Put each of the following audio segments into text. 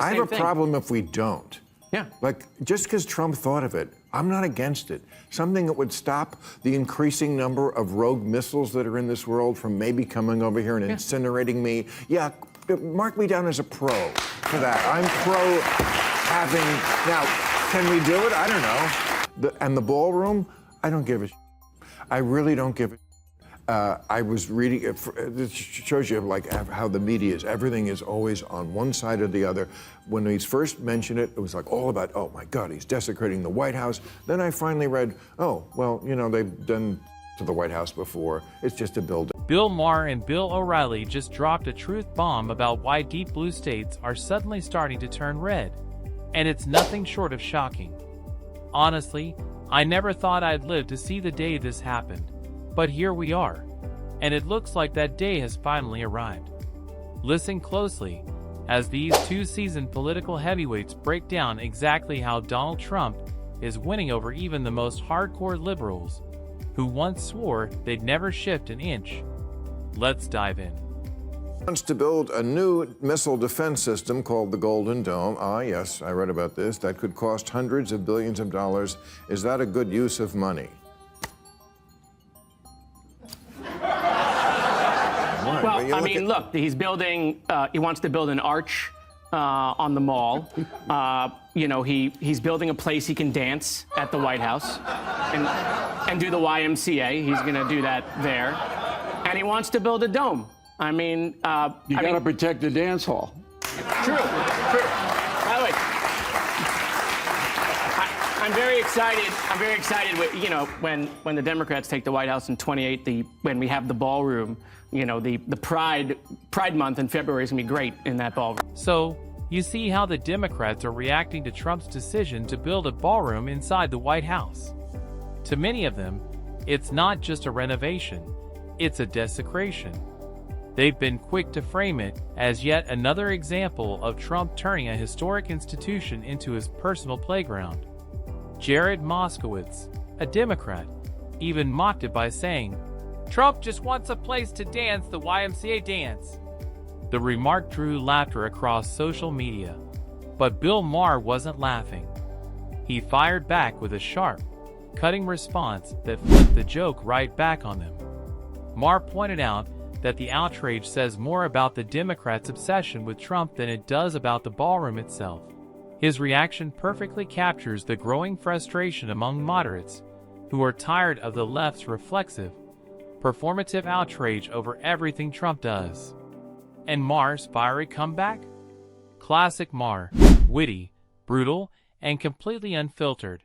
I have a problem if we don't. Yeah. Like, just because Trump thought of it, I'm not against it. Something that would stop the increasing number of rogue missiles that are in this world from maybe coming over here and incinerating me. Yeah, mark me down as a pro for that. I'm pro having... Now, can we do it? I don't know. And the ballroom? I don't give a shit. I really don't give a shit. I was reading, it shows you like how the media is. Everything is always on one side or the other. When he's first mentioned it, it was like all about, oh my God, he's desecrating the White House. Then I finally read, oh, well, you know, they've done to the White House before. It's just a building. Bill Maher and Bill O'Reilly just dropped a truth bomb about why deep blue states are suddenly starting to turn red. And it's nothing short of shocking. Honestly, I never thought I'd live to see the day this happened. But here we are, and it looks like that day has finally arrived. Listen closely as these two seasoned political heavyweights break down exactly how Donald Trump is winning over even the most hardcore liberals who once swore they'd never shift an inch. Let's dive in. Wants to build a new missile defense system called the Golden Dome. Ah, yes, I read about this. That could cost hundreds of billions of dollars. Is that a good use of money? Well, I mean, look, he's building, he wants to build an arch on the mall. You know, he's building a place he can dance at the White House and do the YMCA. He's going to do that there. And he wants to build a dome. I mean, you got to protect the dance hall. True. By the way, I'm very excited. I'm very excited. You know, when the Democrats take the White House in 28, when we have the ballroom, you know, the Pride Month in February is gonna be great in that ballroom. So, you see how the Democrats are reacting to Trump's decision to build a ballroom inside the White House. To many of them, it's not just a renovation, it's a desecration. They've been quick to frame it as yet another example of Trump turning a historic institution into his personal playground. Jared Moskowitz, a Democrat, even mocked it by saying, "Trump just wants a place to dance the YMCA dance." The remark drew laughter across social media, but Bill Maher wasn't laughing. He fired back with a sharp, cutting response that flipped the joke right back on them. Maher pointed out that the outrage says more about the Democrats' obsession with Trump than it does about the ballroom itself. His reaction perfectly captures the growing frustration among moderates who are tired of the left's reflexive, performative outrage over everything Trump does. And Maher's fiery comeback? Classic Maher, witty, brutal, and completely unfiltered.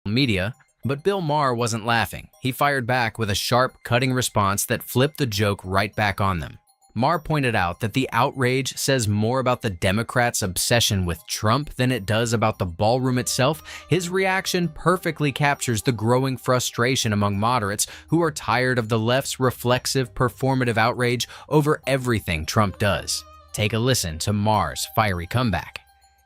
Media, but Bill Maher wasn't laughing. He fired back with a sharp, cutting response that flipped the joke right back on them. Maher pointed out that the outrage says more about the Democrats' obsession with Trump than it does about the ballroom itself. His reaction perfectly captures the growing frustration among moderates who are tired of the left's reflexive, performative outrage over everything Trump does. Take a listen to Maher's fiery comeback.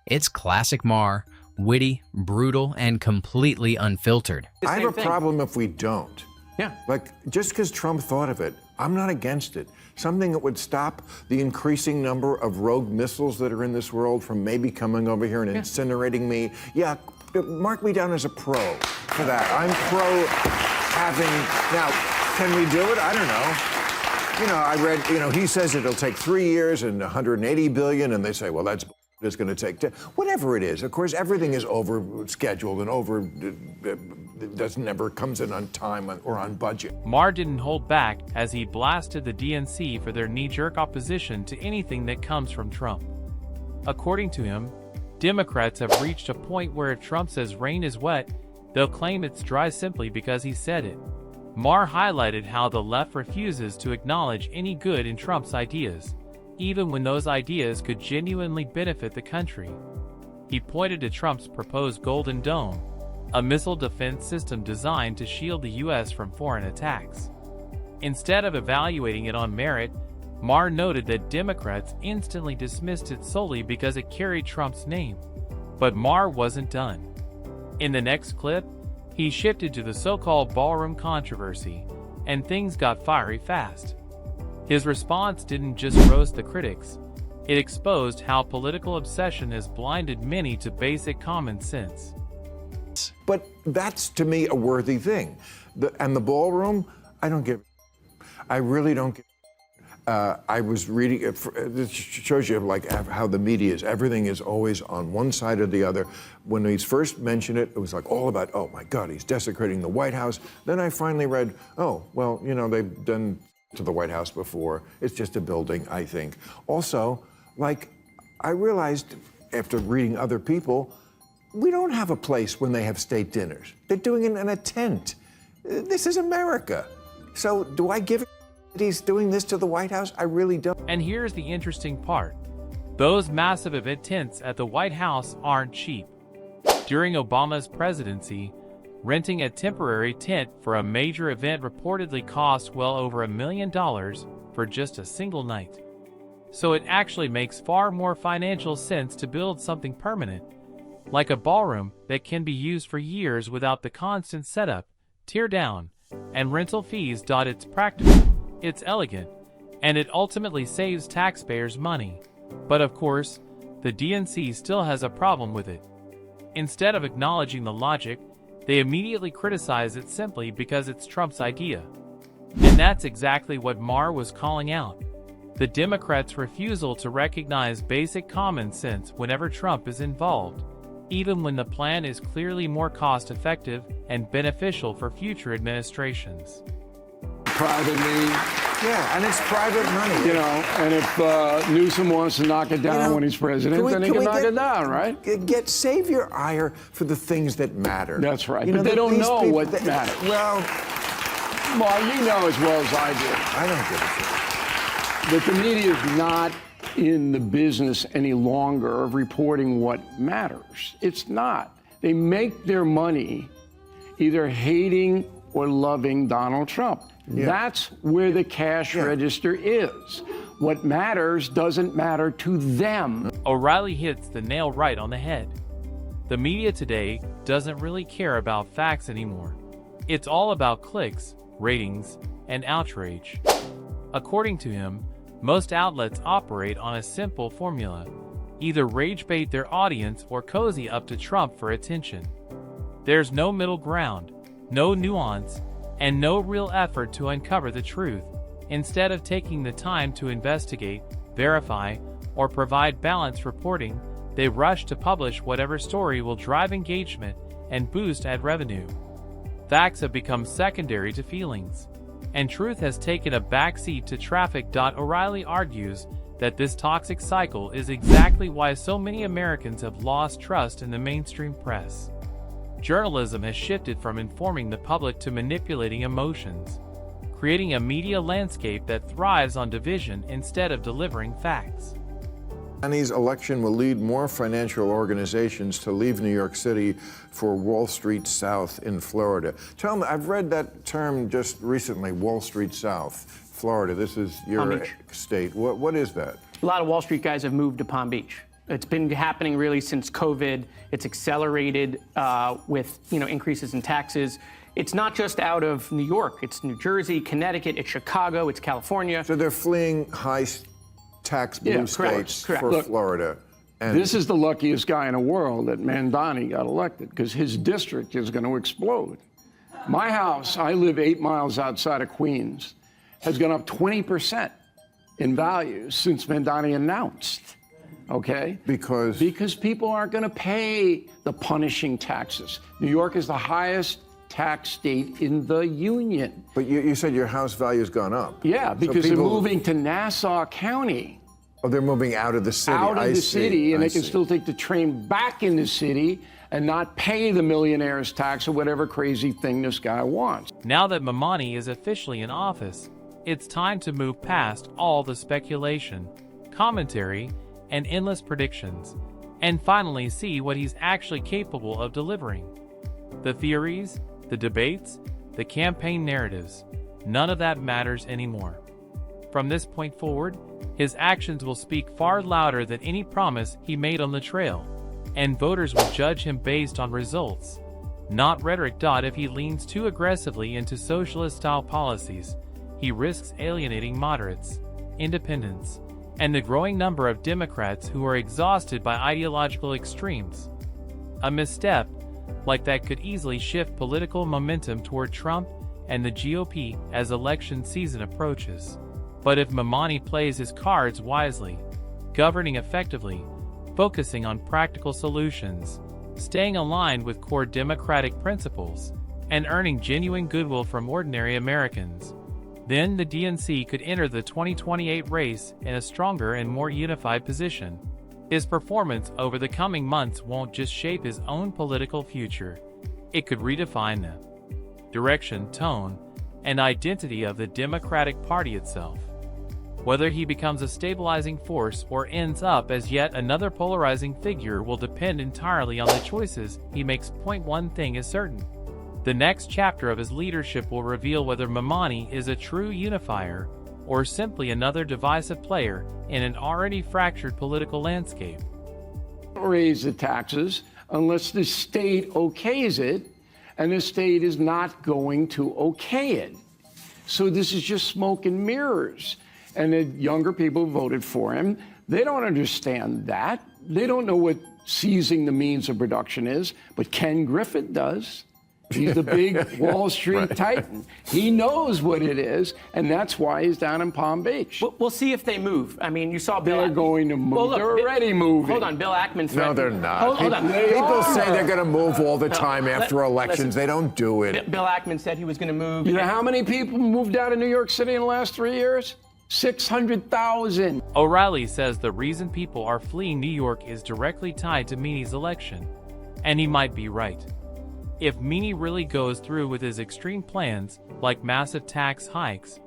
It's classic Maher, witty, brutal, and completely unfiltered. I have a problem if we don't. Yeah. Like, just because Trump thought of it, I'm not against it. Something that would stop the increasing number of rogue missiles that are in this world from maybe coming over here and incinerating me. Yeah, mark me down as a pro for that. I'm pro having... Now, can we do it? I don't know. You know, I read, you know, he says it'll take 3 years and 180 billion, and they say, well, that's... It's going to take whatever it is. Of course, everything is over scheduled and never comes in on time or on budget. Maher didn't hold back as he blasted the DNC for their knee-jerk opposition to anything that comes from Trump. According to him, Democrats have reached a point where if Trump says rain is wet, they'll claim it's dry simply because he said it. Maher highlighted how the left refuses to acknowledge any good in Trump's ideas, even when those ideas could genuinely benefit the country. He pointed to Trump's proposed Golden Dome, a missile defense system designed to shield the U.S. from foreign attacks. Instead of evaluating it on merit, Maher noted that Democrats instantly dismissed it solely because it carried Trump's name. But Maher wasn't done. In the next clip, he shifted to the so-called ballroom controversy, and things got fiery fast. His response didn't just roast the critics, It exposed how political obsession has blinded many to basic common sense. But that's, to me, a worthy thing. And the ballroom, I don't give. I really don't give. I was reading, it shows you like how the media is. Everything is always on one side or the other. When he's first mentioned it, it was like all about, oh my God, he's desecrating the White House. Then I finally read, oh, well, you know, they've done to the White House before. It's just a building, I think. Also, like, I realized after reading other people, we don't have a place when they have state dinners. They're doing it in a tent. This is America. So do I give it that he's doing this to the White House? I really don't. And here's the interesting part. Those massive event tents at the White House aren't cheap. During Obama's presidency, renting a temporary tent for a major event reportedly cost well over $1 million for just a single night. So it actually makes far more financial sense to build something permanent, like a ballroom that can be used for years without the constant setup, tear down, and rental fees. It's practical, it's elegant, and it ultimately saves taxpayers money. But of course, the DNC still has a problem with it. Instead of acknowledging the logic, they immediately criticize it simply because it's Trump's idea. And that's exactly what Maher was calling out. The Democrats' refusal to recognize basic common sense whenever Trump is involved, even when the plan is clearly more cost-effective and beneficial for future administrations. Privately, Yeah, and it's private money. you know, and if Newsom wants to knock it down You know, when he's president, then he can knock it down, right? Save your ire for the things that matter. That's right. You But know, they don't these know people, what matters. Well, Well, you know as well as I do. I don't give a shit. That the media is not in the business any longer of reporting what matters. It's not. They make their money either hating or loving Donald Trump. Yeah. That's where the cash Yeah. register is. What matters doesn't matter to them. O'Reilly hits the nail right on the head. The media today doesn't really care about facts anymore. It's all about clicks, ratings, and outrage. According to him, most outlets operate on a simple formula: either rage bait their audience or cozy up to Trump for attention. There's no middle ground, no nuance, and no real effort to uncover the truth. Instead of taking the time to investigate, verify, or provide balanced reporting, they rush to publish whatever story will drive engagement and boost ad revenue. Facts have become secondary to feelings, and truth has taken a backseat to traffic. O'Reilly argues that this toxic cycle is exactly why so many Americans have lost trust in the mainstream press. Journalism has shifted from informing the public to manipulating emotions, creating a media landscape that thrives on division instead of delivering facts. Chinese election will lead more financial organizations to leave New York City for Wall Street South in Florida. Tell me, I've read that term just recently, Wall Street South, Florida. This is Palm your Beach. state. What is that? A lot of Wall Street guys have moved to Palm Beach. It's been happening really since COVID. It's accelerated with increases in taxes. It's not just out of New York. It's New Jersey, Connecticut, it's Chicago, it's California. So they're fleeing high tax blue Yeah, states correct. for Look, Florida. And This is the luckiest guy in the world that Mandani got elected, because his district is going to explode. My house, I live 8 miles outside of Queens, has gone up 20% in value since Mandani announced. Okay? because Because people aren't going to pay the punishing taxes. New York is the highest tax state in the union. but you said your house value's gone up. Yeah, So because they're people- moving to Nassau County, Oh, they're moving out of the city. out of I the see, city, and I they can see. still take the train back in the city and not pay the millionaire's tax or whatever crazy thing this guy wants. Now that Mamani is officially in office, it's time to move past all the speculation, commentary, and endless predictions, and finally see what he's actually capable of delivering. The theories, the debates, the campaign narratives, none of that matters anymore. From this point forward, his actions will speak far louder than any promise he made on the trail, and voters will judge him based on results, not rhetoric. If he leans too aggressively into socialist-style policies, he risks alienating moderates, independents, and the growing number of Democrats who are exhausted by ideological extremes. A misstep like that could easily shift political momentum toward Trump and the GOP as election season approaches. But if Mamani plays his cards wisely, governing effectively, focusing on practical solutions, staying aligned with core democratic principles, and earning genuine goodwill from ordinary Americans, then the DNC could enter the 2028 race in a stronger and more unified position. His performance over the coming months won't just shape his own political future, it could redefine the direction, tone, and identity of the Democratic Party itself. Whether he becomes a stabilizing force or ends up as yet another polarizing figure will depend entirely on the choices he makes. One thing is certain. The next chapter of his leadership will reveal whether Mamani is a true unifier or simply another divisive player in an already fractured political landscape. Raise the taxes unless the state okays it, and the state is not going to okay it. So this is just smoke and mirrors. And the younger people voted for him. They don't understand that. They don't know what seizing the means of production is, but Ken Griffin does. He's the big Wall Street titan. He knows what it is, and that's why he's down in Palm Beach. We'll see if they move. I mean, you saw Bill. They're going to move. Well, look, they're already moving. Hold on, Bill Ackman threatened. No, they're not. Hold on. People say they're going to move all the time after elections. They don't do it. Bill Ackman said he was going to move. You know how many people moved out of New York City in the last 3 years? 600,000. O'Reilly says the reason people are fleeing New York is directly tied to Meany's election, and he might be right. If Meany really goes through with his extreme plans, like massive tax hikes,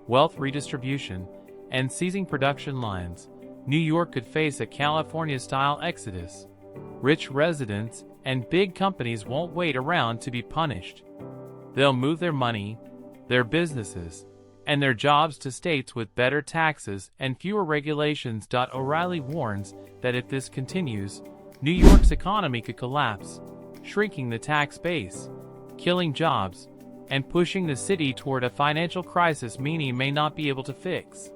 wealth redistribution, and seizing production lines, New York could face a California-style exodus. Rich residents and big companies won't wait around to be punished. They'll move their money, their businesses, and their jobs to states with better taxes and fewer regulations. O'Reilly warns that if this continues, New York's economy could collapse, shrinking the tax base, killing jobs, and pushing the city toward a financial crisis Meany may not be able to fix.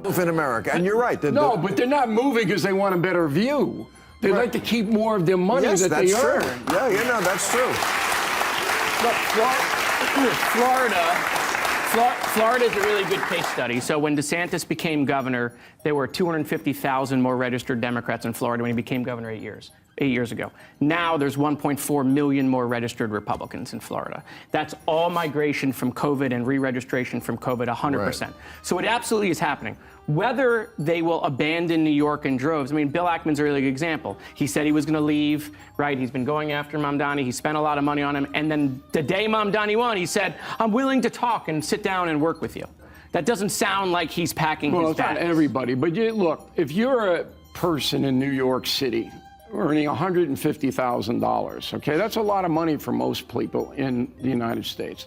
In America, and you're right. No, but they're not moving because they want a better view. They like to keep more of their money that they earn. True. Yeah, that's true. Look, Florida is a really good case study. So when DeSantis became governor, there were 250,000 more registered Democrats in Florida when he became governor 8 years ago. Now there's 1.4 million more registered Republicans in Florida. That's all migration from COVID and re-registration from COVID, 100%. Right. So it absolutely is happening. Whether they will abandon New York in droves, I mean, Bill Ackman's a really good example. He said he was going to leave, right? He's been going after Mamdani. He spent a lot of money on him. And then the day Mamdani won, he said, I'm willing to talk and sit down and work with you. That doesn't sound like he's packing his bags. Well, it's not everybody. But look, if you're a person in New York City earning $150,000, okay, that's a lot of money for most people in the United States.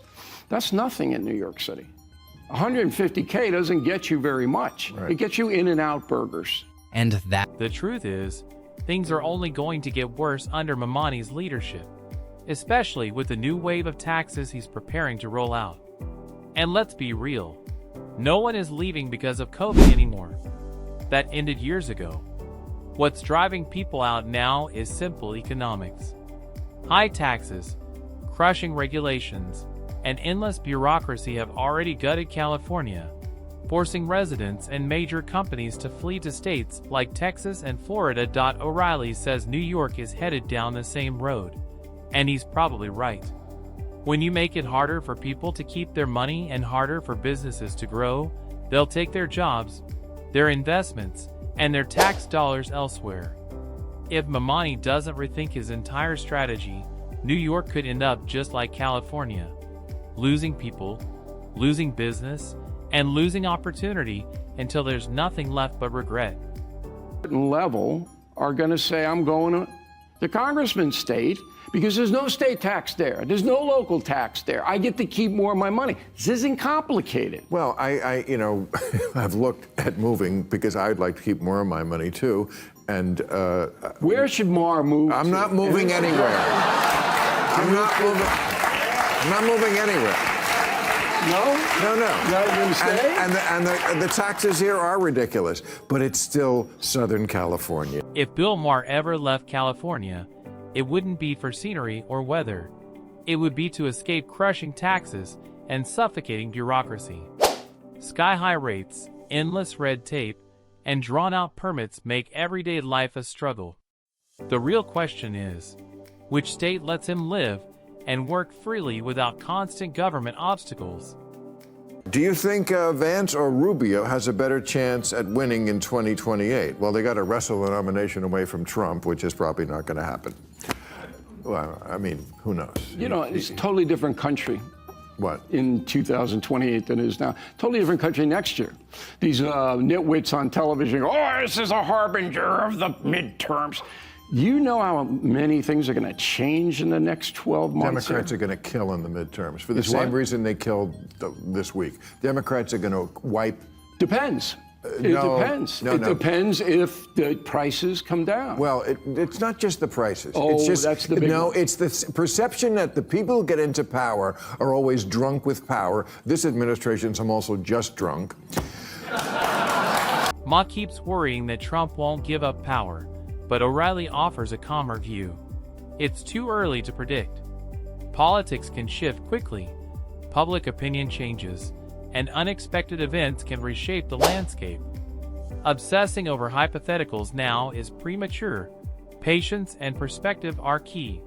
That's nothing in New York City. $150K doesn't get you very much. Right. It gets you In-N-Out burgers. And that the truth is, things are only going to get worse under Mamani's leadership, especially with the new wave of taxes he's preparing to roll out. And let's be real, no one is leaving because of COVID anymore. That ended years ago. What's driving people out now is simple economics. High taxes, crushing regulations, and endless bureaucracy have already gutted California, forcing residents and major companies to flee to states like Texas and Florida. O'Reilly says New York is headed down the same road, and he's probably right. When you make it harder for people to keep their money and harder for businesses to grow, they'll take their jobs, their investments, and their tax dollars elsewhere. If Mamani doesn't rethink his entire strategy, New York could end up just like California, losing people, losing business, and losing opportunity until there's nothing left but regret. Level are going to say, I'm going to the congressman's state because there's no state tax there. There's no local tax there. I get to keep more of my money. This isn't complicated. Well, I I've looked at moving because I'd like to keep more of my money too. And where should Maher move? I'm not moving anywhere. I'm not moving anywhere. No? No, no. Not gonna stay? And the taxes here are ridiculous, but it's still Southern California. If Bill Maher ever left California, it wouldn't be for scenery or weather. It would be to escape crushing taxes and suffocating bureaucracy. Sky-high rates, endless red tape, and drawn-out permits make everyday life a struggle. The real question is, which state lets him live and work freely without constant government obstacles? Do you think Vance or Rubio has a better chance at winning in 2028? Well, they got to wrestle the nomination away from Trump, which is probably not going to happen. Well, I mean, who knows? You know, it's a totally different country. What? In 2028 than it is now. Totally different country next year. These nitwits on television, oh, this is a harbinger of the midterms. You know how many things are going to change in the next 12 months? Democrats are going to kill in the midterms for the Is same what? reason they killed this week. Democrats are going to wipe. Depends. It no, depends. no, It no. depends if the prices come down. Well, it's not just the prices. Oh, it's just, that's the big no, one. it's the perception that the people who get into power are always drunk with power. This administration's also just drunk. Ma keeps worrying that Trump won't give up power, but O'Reilly offers a calmer view. It's too early to predict. Politics can shift quickly, public opinion changes, and unexpected events can reshape the landscape. Obsessing over hypotheticals now is premature. Patience and perspective are key.